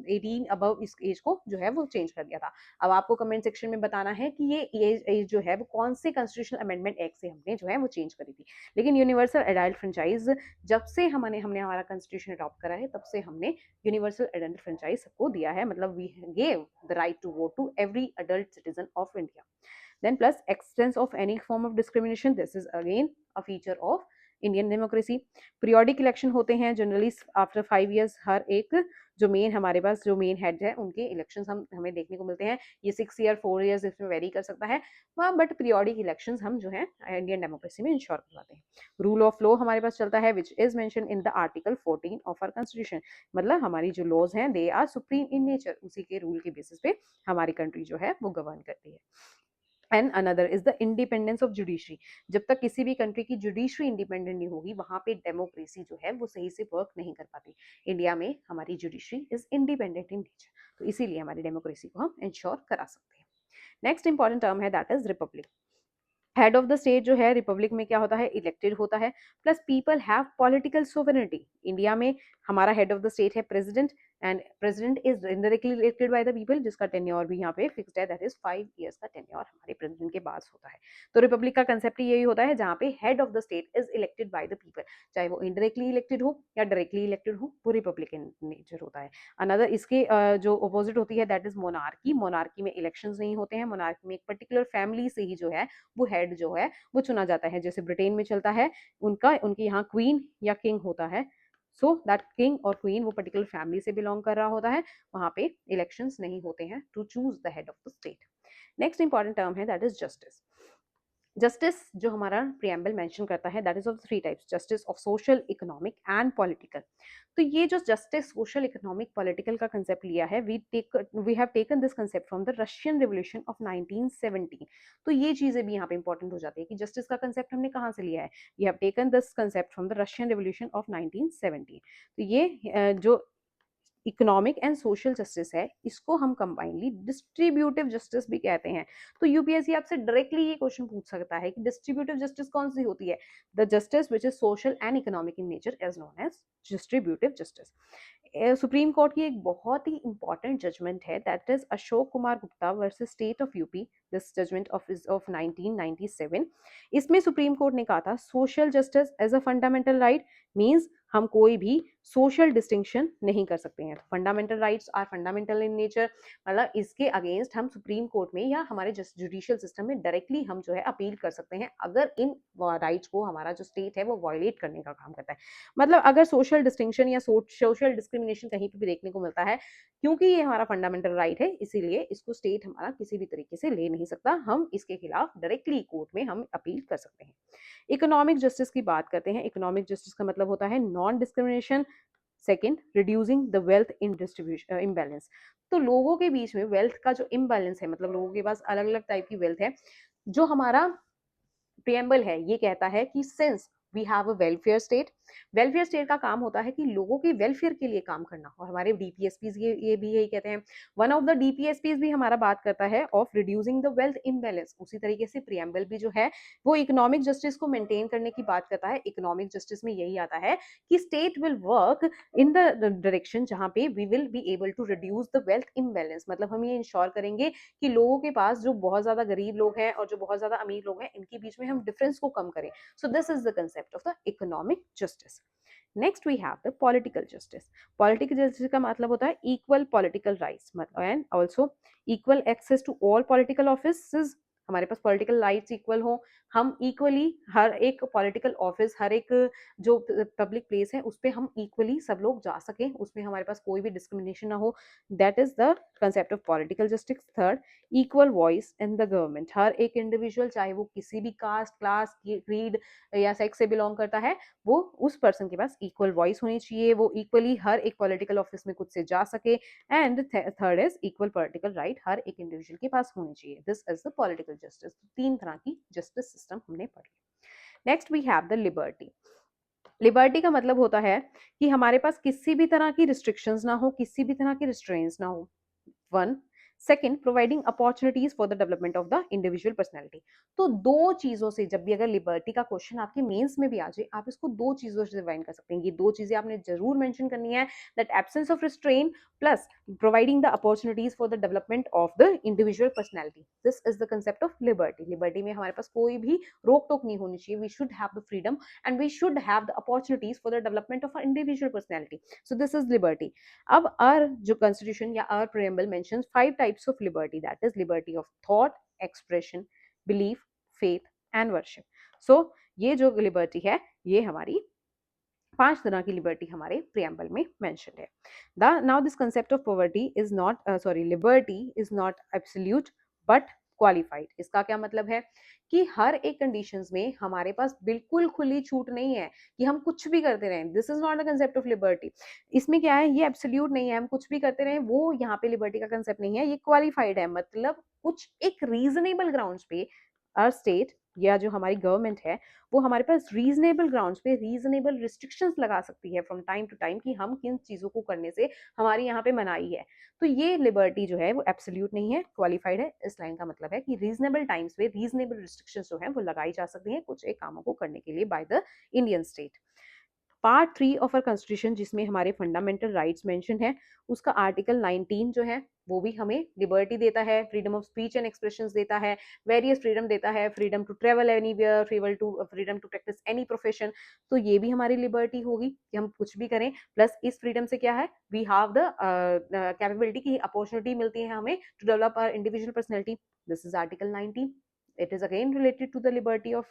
18 अबव इस एज को जो है वो चेंज कर दिया था। अब आपको कमेंट सेक्शन में बताना है कि ये एज जो है वो कौन से कॉन्स्टिट्यूशनल अमेंडमेंट एक्ट से हमने जो है वो चेंज करी थी। लेकिन यूनिवर्सल एडल्ट फ्रेंचाइज जब से हमने हमारा कॉन्स्टिट्यूशन अडॉप्ट करा है, तब से हमने यूनिवर्सल एडल्ट फ्रेंचाइज सबको दिया है, मतलब we gave the right to vote to every adult citizen of India. Then plus existence of any form of discrimination, this is again a feature of Indian democracy. Periodic election होते हैं generally after 5 years, हर एक जो main हमारे पास जो main head है उनके elections हमें देखने को मिलते हैं। ये 6 ईयर 4 ईयर्स इसमें वेरी कर सकता है वहाँ, बट पीरियोडिक इलेक्शंस हम जो है इंडियन डेमोक्रेसी में इंश्योर करवाते हैं। रूल ऑफ लॉ हमारे पास चलता है which is mention in the article 14 of our constitution, मतलब हमारी जो लॉज हैं they are supreme in nature, उसी के रूल के बेसिस पे हमारी कंट्री जो है वो गवर्न करती है। And another is the independence of judiciary. जब तक किसी भी कंट्री की जुडिशरी इंडिपेंडेंट नहीं होगी, वहां पे डेमोक्रेसी जो है वो सही से वर्क नहीं कर पाती। इंडिया में हमारी judiciary is independent in nature, तो इसीलिए हमारी डेमोक्रेसी को हम इंश्योर करा सकते हैं। नेक्स्ट इंपॉर्टेंट टर्म है that is Republic. Head of the state जो है रिपब्लिक में क्या होता है, इलेक्टेड होता है, plus people have political sovereignty. India में हमारा हेड ऑफ द स्टेट है president, and president is indirectly elected by the people, जिसका टेन्योर भी यहाँ पे फिक्स्ड है, दैट इज 5 years का टेन्योर हमारे प्रेसिडेंट के पास होता है। तो रिपब्लिक का कंसेप्ट यही होता है जहाँ पे head of the state is elected by the people, चाहे वो इनडायरेक्टली इलेक्टेड हो या डायरेक्टली इलेक्टेड हो, वो रिपब्लिकन नेचर होता है। अनदर इसके जो अपोजिट होती है दैट इज मोनार्की। मोनार्की में इलेक्शंस नहीं होते हैं, मोनार्की में एक पर्टिकुलर फैमिली से ही जो है वो हेड जो है वो चुना जाता है, जैसे ब्रिटेन में चलता है उनके यहाँ क्वीन या किंग होता है, सो दैट किंग और क्वीन वो पर्टिकुलर फैमिली से बिलोंग कर रहा होता है, वहां पे इलेक्शंस नहीं होते हैं to choose the head of the state. Next important term है दैट इज जस्टिस। जस्टिस जो हमारा प्रियम्बल मेंशन करता है that is of 3 types, justice of social, economic and political. तो ये जो जस्टिस सोशल, इकोनॉमिक, पॉलिटिकल का कंसेप्ट लिया है, we have taken this concept from the Russian revolution of 1917। तो ये चीजें भी यहाँ पे इंपॉर्टेंट हो जाती है कि जस्टिस का कंसेप्ट हमने कहाँ से लिया है, we have taken this concept from the Russian revolution of 1917। तो ये जो इकोनॉमिक एंड सोशल जस्टिस है इसको हम कंबाइनली डिस्ट्रीब्यूटिव जस्टिस भी कहते हैं। तो यूपीएससी आपसे डायरेक्टली ये क्वेश्चन पूछ सकता है कि डिस्ट्रीब्यूटिव जस्टिस कौन सी होती है, the justice which is social and economic in nature is known as distributive justice. Supreme Court की एक बहुत ही इंपॉर्टेंट जजमेंट है that is Ashok Kumar Gupta versus state of UP, this judgment of 1997। इसमें सुप्रीम कोर्ट ने कहा था social justice as a fundamental right means हम कोई भी सोशल डिस्टिंक्शन नहीं कर सकते हैं। Fundamental rights are fundamental in nature, मतलब इसके अगेंस्ट हम सुप्रीम कोर्ट में या हमारे जुडिशियल सिस्टम में डायरेक्टली हम जो है अपील कर सकते हैं अगर इन राइट्स को हमारा जो स्टेट है वो वायलेट करने का काम करता है। मतलब अगर सोशल डिस्टिंक्शन या सोशल डिस्क्रिमिनेशन कहीं पर भी देखने को मिलता है, क्योंकि ये हमारा फंडामेंटल राइट है इसीलिए इसको स्टेट हमारा किसी भी तरीके से ले नहीं सकता, हम इसके खिलाफ डायरेक्टली कोर्ट में हम अपील कर सकते हैं। इकोनॉमिक जस्टिस की बात करते हैं। इकोनॉमिक जस्टिस का मतलब होता है non discrimination, second reducing the wealth in distribution imbalance. तो लोगों के बीच में वेल्थ का जो इम्बैलेंस है, मतलब लोगों के पास अलग अलग टाइप की वेल्थ है, जो हमारा प्रियम्बल है ये कहता है कि since we have a welfare state, welfare state का काम होता है कि लोगों के वेलफेयर के लिए काम करना, और हमारे डीपीएसपीज ये भी यही कहते हैं। वन ऑफ द डीपीएसपीज भी हमारा बात करता है of reducing the wealth imbalance. उसी तरीके से प्रियम्बल भी जो है वो इकोनॉमिक जस्टिस को मेंटेन करने की बात करता है। इकोनॉमिक जस्टिस में यही आता है कि state will work in the direction जहां पे we will be able to reduce the wealth imbalance, मतलब हम ये इंश्योर करेंगे कि लोगों के पास जो बहुत ज्यादा गरीब लोग हैं और जो बहुत ज्यादा अमीर लोग हैं इनके बीच में हम डिफरेंस को कम करें। So this is the concept of the economic justice. Next we have the political justice. Political justice का मतलब होता है equal political rights and also equal access to all political office. हमारे पास पॉलिटिकल राइट्स इक्वल हो, हम equally हर एक पॉलिटिकल ऑफिस, हर एक जो पब्लिक प्लेस है उस पर हम इक्वली सब लोग जा सकें, उसमें हमारे पास कोई भी डिस्क्रिमिनेशन ना हो, that is the concept of political justice. Third, equal voice in the government. हर एक इंडिविजुअल चाहे वो किसी भी कास्ट, क्लास, क्रीड या सेक्स से बिलोंग करता है, वो उस पर्सन के पास इक्वल वॉइस होनी चाहिए, वो इक्वली हर एक पॉलिटिकल ऑफिस में खुद से जा सके। And third is equal political right हर एक इंडिविजुअल के पास होनी चाहिए। This is the political justice. तीन तरह की जस्टिस सिस्टम हमने पढ़ी। Next we have the liberty. Liberty का मतलब होता है कि हमारे पास किसी भी तरह की रिस्ट्रिक्शंस ना हो, किसी भी तरह की रिस्ट्रेंट्स ना हो। One, second, providing opportunities for the development of the individual personality. तो दो चीजों से जब भी अगर लिबर्टी का क्वेश्चन आपके मेंस में भी आ जाए, आप इसको दो चीजों से डिफाइन कर सकते हैं। ये दो चीजें आपने जरूर मेंशन करनी है, that absence of restrain plus providing the opportunities for the development of the individual personality. This is the concept of liberty. Liberty में हमारे पास कोई भी रोक टोक नहीं होनी चाहिए, we should have the freedom and we should have the opportunities for the development of individual personality. So this is liberty. अब our जो कॉन्स्टिट्यूशन या our preamble mentions 5 types of liberty, that is liberty of thought, expression, belief, faith and worship. So ये जो liberty है ये हमारी 5 तरह की लिबर्टी हमारे प्रियम्बल में मेंशन्ड है। Now this concept of poverty is not liberty is not absolute but qualified. इसका क्या मतलब है कि हर एक कंडीशंस में हमारे पास बिल्कुल खुली छूट नहीं है कि हम कुछ भी करते रहें। This is not the concept of liberty. इसमें क्या है, ये एब्सोल्यूट नहीं है हम कुछ भी करते रहें, वो यहाँ पे लिबर्टी का कंसेप्ट नहीं है। ये क्वालिफाइड है, मतलब कुछ एक रीजनेबल ग्राउंड्स पे आर स्टेट या जो हमारी गवर्नमेंट है वो हमारे पास रीजनेबल ग्राउंड्स पे रीजनेबल रिस्ट्रिक्शंस लगा सकती है फ्रॉम टाइम टू टाइम कि हम किन चीजों को करने से हमारी यहाँ पे मनाही है। तो ये लिबर्टी जो है वो एब्सोल्यूट नहीं है, क्वालिफाइड है। इस लाइन का मतलब है कि रीजनेबल टाइम्स पे रीजनेबल रिस्ट्रिक्शंस जो है वो लगाई जा सकती है कुछ एक कामों को करने के लिए by the Indian state. Part 3 of our constitution जिसमें हमारे फंडामेंटल राइट्स मेंशन है, उसका आर्टिकल 19 जो है वो भी हमें लिबर्टी देता है, freedom of speech and expressions देता है, वेरियस फ्रीडम देता है, freedom to travel anywhere, freedom to practise any profession. तो ये भी हमारी लिबर्टी होगी कि हम कुछ भी करें। प्लस इस फ्रीडम से क्या है, वी हैव द कैपेबिलिटी की अपॉर्चुनिटी मिलती है हमें to develop our individual personality. This is article 19। It is again related to the liberty of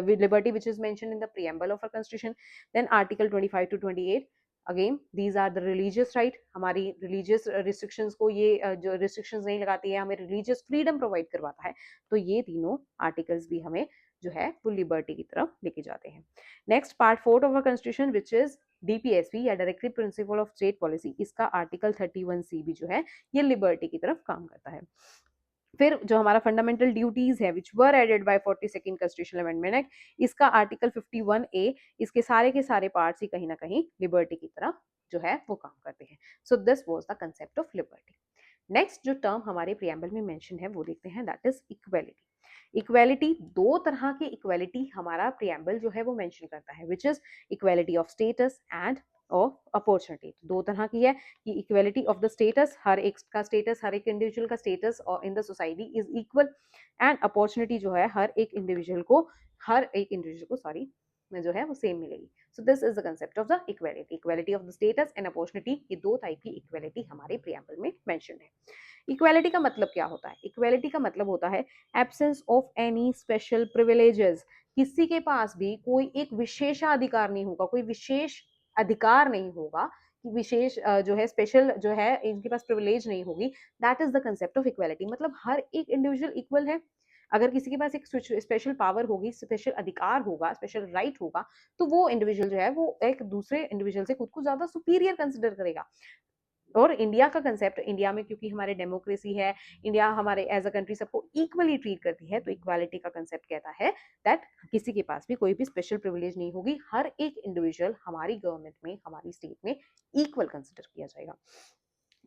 with liberty which is mentioned in the preamble of our constitution. Then article 25 to 28, again these are the religious right. हमारी religious restrictions को ये जो restrictions नहीं लगाती है, हमें religious freedom provide करवाता है। तो ये तीनों articles भी हमें जो है वो liberty की तरफ लेके जाते हैं। Next part 4 of our constitution which is DPSP या directive principle of state policy, इसका आर्टिकल 31C भी जो है ये लिबर्टी की तरफ काम करता है। फिर जो हमारा फंडामेंटल ड्यूटीज है which were added by 42nd constitutional amendment act, इसका आर्टिकल 51A, इसके सारे के सारे पार्ट्स ही कहीं ना कहीं लिबर्टी की तरफ जो है वो काम करते हैं। So this was the concept of liberty. Next जो टर्म हमारे प्रियम्बल में मेंशन है वो देखते हैं, दैट इज इक्वेलिटी। इक्वेलिटी, दो तरह की इक्वेलिटी हमारा प्रियम्बल जो है वो मेंशन करता है, which is equality of status end of opportunity. दो तरह की है कि इक्वेलिटी ऑफ द स्टेटस, हर एक का स्टेटस, हर एक इंडिविजुअल का स्टेटस और in the society is equal, and opportunity जो है हर एक इंडिविजुअल को सॉरी में जो है वो सेम मिलेगी। सो this is the concept of the equality. Equality of the status and opportunity, ये दो टाइप की इक्वेलिटी हमारे प्रियम्बल में मेंशन है। इक्वेलिटी का मतलब क्या होता है? इक्वेलिटी का मतलब होता है absence of any special privileges. किसी के पास भी कोई एक विशेषाधिकार नहीं होगा, कोई विशेष अधिकार नहीं होगा कि विशेष जो है स्पेशल जो है इनके पास प्रिविलेज नहीं होगी। That is the concept of equality. मतलब हर एक इंडिविजुअल इक्वल है। अगर किसी के पास एक स्पेशल पावर होगी, स्पेशल अधिकार होगा, स्पेशल राइट होगा, तो वो इंडिविजुअल जो है वो एक दूसरे इंडिविजुअल से खुद को ज्यादा सुपीरियर कंसिडर करेगा। और इंडिया का कंसेप्ट, इंडिया में क्योंकि हमारे डेमोक्रेसी है, इंडिया हमारे एज अ कंट्री सबको इक्वली ट्रीट करती है, तो इक्वालिटी का कंसेप्ट कहता है दैट किसी के पास भी कोई भी स्पेशल प्रिविलेज नहीं होगी, हर एक इंडिविजुअल हमारी गवर्नमेंट में, हमारी स्टेट में इक्वल कंसिडर किया जाएगा।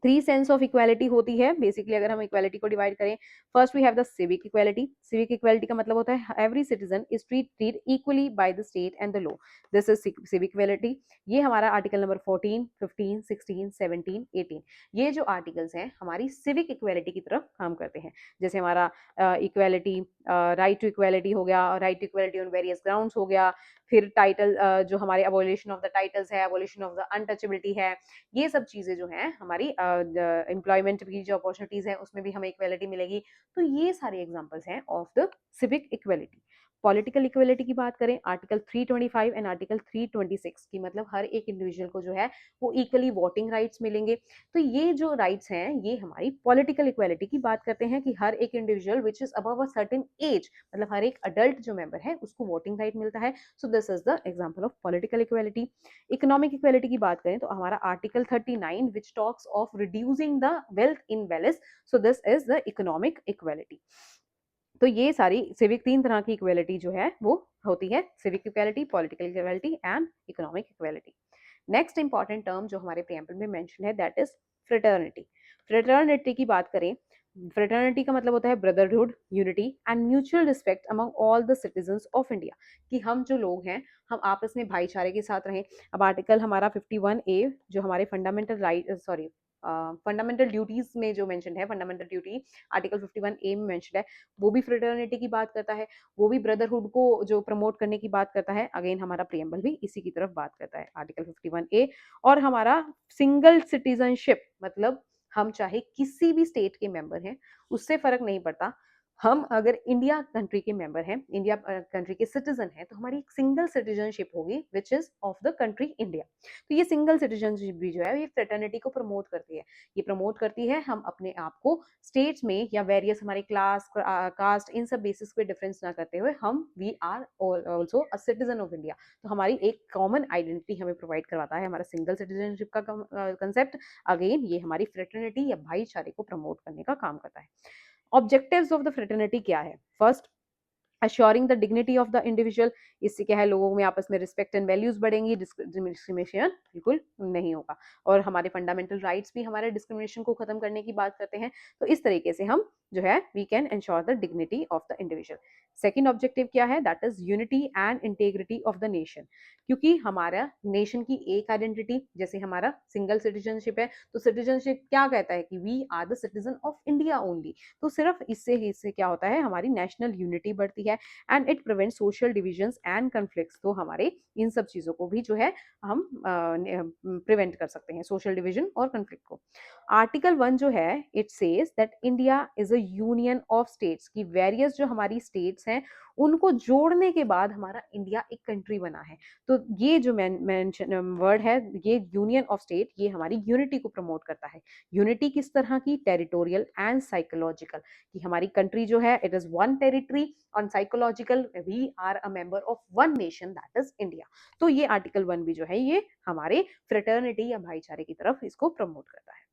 थ्री सेंस ऑफ इक्वालिटी होती है बेसिकली। अगर हम इक्वालिटी को डिवाइड करें, first we have the civic equality. Civic equality का मतलब होता है every citizen is treated equally by the state and the law. This is civic equality. ये हमारा आर्टिकल नंबर 14, 15, 16, 17, 18, ये जो आर्टिकल्स हैं हमारी सिविक इक्वालिटी की तरफ काम करते हैं। जैसे हमारा इक्वालिटी, राइट टू इक्वालिटी हो गया, right to equality on various grounds हो गया, फिर टाइटल जो हमारे अबोलिशन ऑफ द टाइटल्स है, अबोलिशन ऑफ द अनटचेबिलिटी है, ये सब चीजें जो हैं हमारी एम्प्लॉयमेंट की जो अपॉर्चुनिटीज हैं उसमें भी हमें इक्वेलिटी मिलेगी। तो ये सारे एग्जांपल्स हैं of the civic equality. Political equality की बात करें, आर्टिकल 325 एंड आर्टिकल 326 की मतलब हर एक इंडिविजुअल को जो है वो इक्वली वोटिंग राइट्स मिलेंगे। तो ये जो राइट्स हैं ये हमारी पॉलिटिकल इक्वेलिटी की बात करते हैं कि हर एक individual which is above a certain age, मतलब हर एक अडल्ट जो मेंबर है उसको वोटिंग राइट मिलता है। So this is the example of political equality. Economic equality की बात करें तो हमारा article 39 which talks of reducing the wealth in wealth. So this is the economic equality. तो ये सारी सिविक, तीन तरह की इक्वेलिटी जो है वो होती है, civic equality, political equality and economic equality. Next important term जो हमारे प्रियम्बल में मेंशन है दैट इज फ्रेटर्निटी। फ्रेटर्निटी की बात करें, फ्रेटर्निटी का मतलब होता है brotherhood, unity and mutual respect among all the citizens of India, कि हम जो लोग हैं हम आपस में भाईचारे के साथ रहें। अब आर्टिकल हमारा 51A जो हमारे फंडामेंटल राइट फंडामेंटल ड्यूटीज में जो मेंशन है, फंडामेंटल ड्यूटी आर्टिकल 51A में मेंशन है, वो भी फ्रेटर्निटी की बात करता है, वो भी ब्रदरहुड को जो प्रमोट करने की बात करता है। अगेन हमारा प्रियम्बल भी इसी की तरफ बात करता है, आर्टिकल 51A। और हमारा सिंगल सिटीजनशिप, मतलब हम चाहे किसी भी स्टेट के मेंबर हैं, उससे फर्क नहीं पड़ता, हम अगर इंडिया कंट्री के मेंबर हैं, इंडिया कंट्री के सिटीजन हैं, तो हमारी एक सिंगल सिटीजनशिप होगी which is of the country India. तो ये सिंगल सिटीजनशिप भी जो है ये फ्रेटर्निटी को प्रमोट करती है। ये प्रमोट करती है हम अपने आप को स्टेट्स में या वेरियस हमारे क्लास, कास्ट, इन सब बेसिस पे डिफरेंस ना करते हुए हम we are also a citizen of India. तो हमारी एक कॉमन आइडेंटिटी हमें प्रोवाइड करवाता है हमारा सिंगल सिटीजनशिप का कंसेप्ट। अगेन ये हमारी फ्रेटर्निटी या भाईचारे को प्रमोट करने का काम करता है। ऑब्जेक्टिव्स ऑफ द फ्रेटर्निटी क्या है? First, assuring the dignity of the individual. इससे क्या है, लोगों में आपस में रिस्पेक्ट एंड वैल्यूज बढ़ेंगी, डिस्क्रिमिनेशन बिल्कुल नहीं होगा। और हमारे फंडामेंटल राइट्स भी हमारे डिस्क्रिमिनेशन को खत्म करने की बात करते हैं। तो इस तरीके से हम जो है we can ensure the dignity of the individual. Second objective क्या है, that is unity and integrity of the nation. क्योंकि हमारा नेशन की एक आइडेंटिटी, जैसे हमारा सिंगल सिटीजनशिप है, तो सिटीजनशिप क्या कहता है कि we are the citizen of India only. तो सिर्फ इससे क्या होता है, हमारी नेशनल यूनिटी बढ़ती है and it prevent social divisions and conflicts. तो हमारे इन सब चीज़ों को भी जो है हम प्रिवेंट कर सकते हैं, सोशल डिविजन और कन्फ्लिक्ट को। आर्टिकल 1 जो है it says that India is a union of states, की वेरियस जो हमारी स्टेट्स हैं उनको जोड़ने के बाद हमारा इंडिया एक कंट्री बना है। तो ये जो मेंशन वर्ड है, ये यूनियन ऑफ स्टेट, ये हमारी यूनिटी को प्रमोट करता है। यूनिटी किस तरह की, टेरिटोरियल एंड साइकोलॉजिकल, कि हमारी कंट्री जो है it is one territory, on psychological we are a member of one nation that is India. तो ये आर्टिकल 1 भी जो है ये हमारे फ्रेटर्निटी या भाईचारे की तरफ इसको प्रमोट करता है।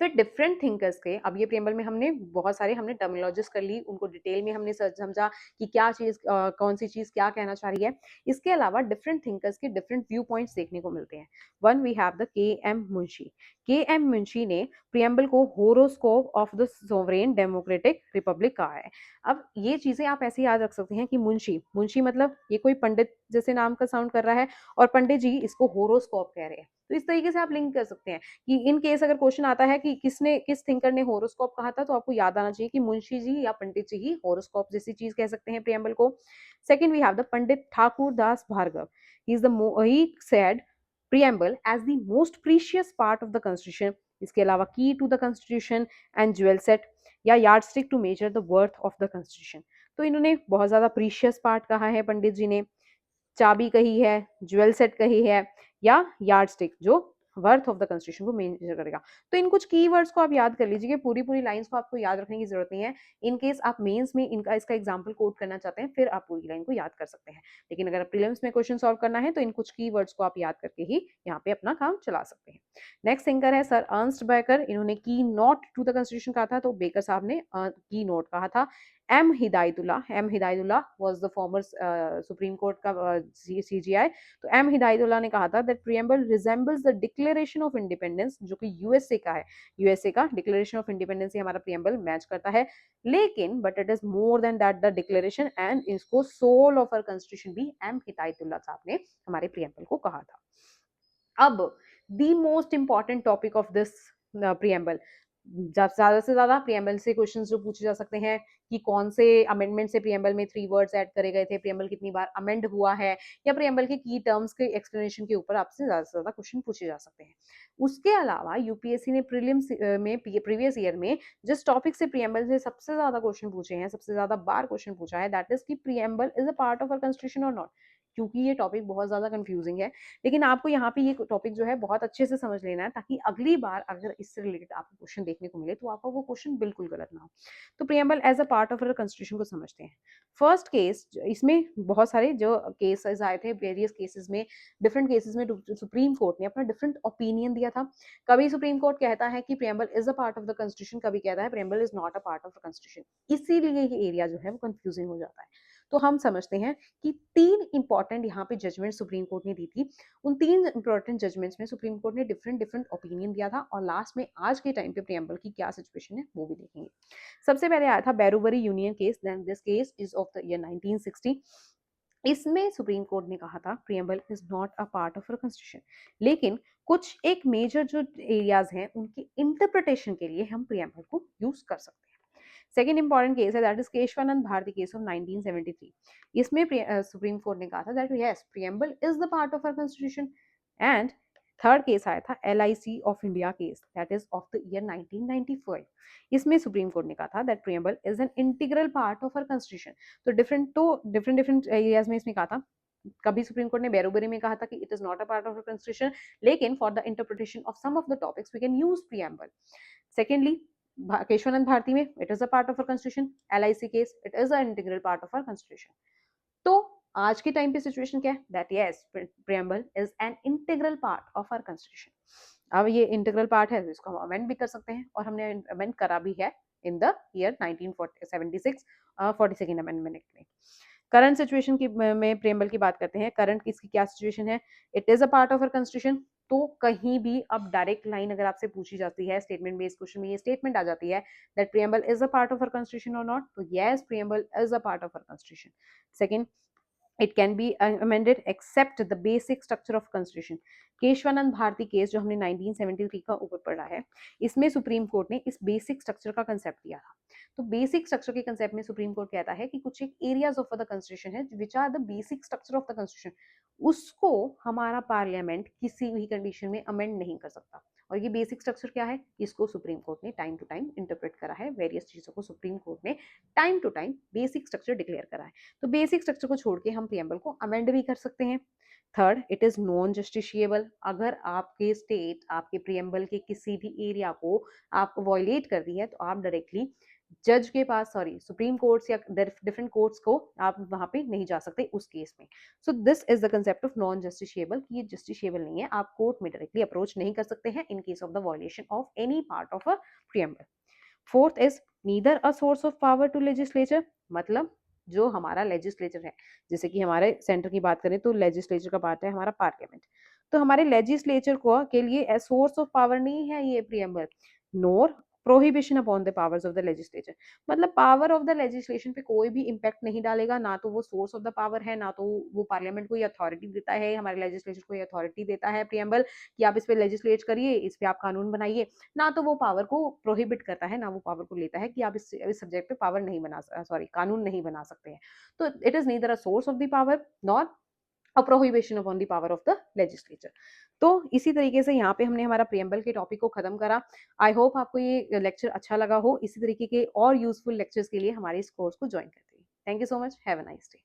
फिर डिफरेंट थिंकर्स के, अब ये प्रियम्बल में हमने बहुत सारे हमने टर्मिनोलॉजीज कर ली, उनको डिटेल में हमने समझा कि क्या चीज कौन सी चीज क्या कहना चाह रही है। इसके अलावा डिफरेंट थिंकर्स के डिफरेंट व्यू पॉइंट्स देखने को मिलते हैं। वन वी हैव द के एम मुंशी। के एम मुंशी ने प्रियम्बल को horoscope of the sovereign democratic Republic कहा है। अब ये चीजें आप ऐसे याद रख सकते हैं कि मुंशी, मुंशी मतलब ये कोई पंडित जैसे नाम का साउंड कर रहा है, और पंडित जी इसको होरोस्कोप कह रहे हैं। तो इस तरीके से आप लिंक कर सकते हैं कि इन केस अगर क्वेश्चन आता है कि किसने, किस थिंकर ने होरोस्कोप कहा था, तो आपको याद आना चाहिए कि मुंशी जी या पंडित जी ही होरोस्कोप जैसी चीज कह सकते हैं प्रियम्बल को। Second we have the Pandit Thakur Das Bhargava. He said preamble as the most precious part of the constitution, इसके अलावा key to the constitution and jewel set या yardstick to measure the worth of the constitution। तो इन्होंने बहुत ज्यादा precious part कहा है पंडित जी ने, चाबी कही है, ज्वेल सेट कही है, या यार्ड स्टिक जो वर्थ ऑफ द कंस्टिट्यूशन को मेजर करेगा। तो इन कुछ कीवर्ड्स को आप याद कर लीजिए, पूरी पूरी लाइंस को आपको याद रखने की जरूरत नहीं है। इन केस आप मेंस में इनका इसका एग्जांपल कोट करना चाहते हैं, फिर आप पूरी लाइन को याद कर सकते हैं। लेकिन अगर प्रीलिम्स में क्वेश्चन सॉल्व करना है तो इन कुछ कीवर्ड्स को आप याद करके ही यहाँ पे अपना काम चला सकते हैं। नेक्स्ट थिंकर है सर अर्नस्ट बेकर। इन्होंने की नोट टू द कंस्टिट्यूशन कहा था, तो बेकर साहब ने की नोट कहा था। M Hidayatullah was the former Supreme Court का सीजीआई। तो एम हिदायतुल्ला ने कहा था that preamble resembles the Declaration of Independence, जो कि यूएसए का है। यूएसए का डिक्लेरेशन ऑफ इंडिपेंडेंस हमारा प्रीएम्बल मैच करता है, लेकिन but it is more than that the declaration, and इसको सोल ऑफ आवर कॉन्स्टिट्यूशन भी एम हिदायतुल्ला साहब ने हमारे प्रीएम्बल को कहा था। अब the most important topic of this preamble, ज्यादा से ज्यादा प्रीएम्बल से क्वेश्चंस जो पूछे जा सकते हैं कि कौन से अमेंडमेंट से प्रीएम्बल में 3 वर्ड्स ऐड करे गए थे, प्रीएम्बल कितनी बार अमेंड हुआ है, या प्रीएम्बल के की टर्म्स के एक्सप्लेनेशन के ऊपर आपसे ज्यादा से ज्यादा क्वेश्चन पूछे जा सकते हैं। उसके अलावा यूपीएससी ने प्रीलिम्स में प्रीवियस ईयर में जिस टॉपिक से प्रीएम्बल से सबसे ज्यादा क्वेश्चन पूछे हैं, सबसे ज्यादा बार क्वेश्चन पूछा है, दैट इज कि preamble is a part of our constitution और नॉट। क्योंकि ये टॉपिक बहुत ज्यादा कंफ्यूजिंग है, लेकिन आपको यहाँ पे ये टॉपिक जो है बहुत अच्छे से समझ लेना है, ताकि अगली बार अगर इससे रिलेटेड आपको क्वेश्चन देखने को मिले तो आपका वो क्वेश्चन बिल्कुल गलत ना हो। तो preamble as a part of our constitution को समझते हैं। फर्स्ट केस, इसमें बहुत सारे जो केसेस आए थे, वेरियस केसेस में, डिफरेंट केसेस में सुप्रीम कोर्ट ने अपना डिफरेंट ओपिनियन दिया था। कभी सुप्रीम कोर्ट कहता है कि preamble is a part of the constitution, कभी कहता है preamble is not a part of the constitution. इसीलिए ये एरिया जो है वो कंफ्यूजिंग हो जाता है। तो हम समझते हैं कि 3 इंपॉर्टेंट यहाँ पे जजमेंट सुप्रीम कोर्ट ने दी थी। उन 3 इंपॉर्टेंट जजमेंट्स में सुप्रीम कोर्ट ने डिफरेंट डिफरेंट ओपिनियन दिया था, और लास्ट में आज के टाइम पे प्रीएम्बल की क्या सिचुएशन है वो भी देखेंगे। सबसे पहले आया था Berubari union case, then this case is of the year 1960। इसमें सुप्रीम कोर्ट ने कहा था preamble is not a part of our constitution, लेकिन कुछ एक मेजर जो एरियाज हैं उनकी इंटरप्रिटेशन के लिए हम प्रीएम्बल को यूज कर सकते हैं। सेकेंड इंपॉर्टेंट केस है that is Kesavananda Bharati case of 1973। इसमें सुप्रीम कोर्ट ने कहा था that yes preamble is the part of our constitution. And third case आया था LIC of India case, that is of the year 1995। इसमें सुप्रीम कोर्ट ने कहा था that preamble is an integral part of our constitution. तो different different areas में इसमें कहा था। कभी सुप्रीम कोर्ट ने बैरोबरी में कहा था कि it is not a part of constitution, लेकिन for the interpretation of some of the topics we can use preamble. Secondly Kesavananda Bharati में it is a part of our constitution, LIC case it is a integral part of our constitution. तो आज के time पे situation क्या है, that yes preamble is an integral part of our constitution. अब ये integral part है, इसको हम अमेंड भी कर सकते हैं, और हमने अमेंड करा भी है in the year 1976 42nd amendment act में। करंट सिचुएशन की में प्रीएम्बल की बात करते हैं। करंट इसकी क्या सिचुएशन है, it is a part of our constitution. तो कहीं भी अब डायरेक्ट लाइन अगर आपसे पूछी जाती है, स्टेटमेंट बेस्ड क्वेश्चन में ये स्टेटमेंट आ जाती है that preamble is a part of our constitution और नॉट, तो yes preamble is a part of our constitution. Second, it can be amended except the basic structure of constitution. Kesavananda Bharati case जो हमने 1973 का ऊपर पढ़ा है, इसमें सुप्रीम कोर्ट ने इस बेसिक स्ट्रक्चर का कंसेप्ट दिया था. तो बेसिक स्ट्रक्चर के कंसेप्ट में सुप्रीम कोर्ट कहता है कि कुछ एक एरियाज ऑफ द कॉन्स्टिट्यूशन है which are the basic structure of the constitution, उसको हमारा पार्लियामेंट किसी भी कंडीशन में अमेंड नहीं कर सकता. और ये बेसिक स्ट्रक्चर क्या है, इसको सुप्रीम कोर्ट ने टाइम टू टाइम इंटरप्रेट करा है, वेरियस चीजों को सुप्रीम कोर्ट ने time to time basic structure declare करा है. तो बेसिक स्ट्रक्चर को छोड़ के हम प्रियम्बल को अमेंड भी कर सकते हैं. Third, it is non justiciable. अगर आपके स्टेट आपके प्रियम्बल के किसी भी एरिया को आप वॉयलेट कर दी है तो आप डायरेक्टली जज के पास, सॉरी सुप्रीम कोर्ट्स या डिफरेंट कोर्ट्स को आप वहां पे नहीं जा सकते उस केस में. सो this is the concept of non justiciable, कि ये जस्टिशिएबल नहीं है, आप कोर्ट में डायरेक्टली अप्रोच नहीं कर सकते हैं in case of the violation of any part of a preamble. Fourth is neither a source of power to legislature. मतलब जो हमारा लेजिस्लेचर है, जैसे कि हमारे सेंटर की बात करें तो लेजिस्लेचर का पार्ट है हमारा पार्लियामेंट, तो हमारे लेजिस्लेचर को के लिए सोर्स ऑफ पावर नहीं है ये preamble. NOR prohibition upon the powers of the legislature. मतलब पावर ऑफ द लेजिस्लेशन पे कोई भी इम्पैक्ट नहीं डालेगा, ना तो वो सोर्स ऑफ द पावर है, ना तो वो पार्लियामेंट को ये अथॉरिटी देता है, हमारे लेजिस्लेचर को ये अथॉरिटी देता है प्रियम्बल कि आप इस पे लेजिस्लेट करिए, इस पे आप कानून बनाइए. ना तो वो पावर को प्रोहिबिट करता है, ना वो पावर को लेता है कि आप इस सब्जेक्ट पे पावर नहीं बना, सॉरी कानून नहीं बना सकते हैं. तो it is neither a source of the power nor a prohibition upon the power of the legislature. तो इसी तरीके से यहाँ पे हमने हमारा प्रियम्बल के टॉपिक को खत्म करा. आई होप आपको ये लेक्चर अच्छा लगा हो. इसी तरीके के और यूजफुल लेक्चर्स के लिए हमारे इस कोर्स को ज्वाइन करते हैं. Thank you so much. Have a nice day.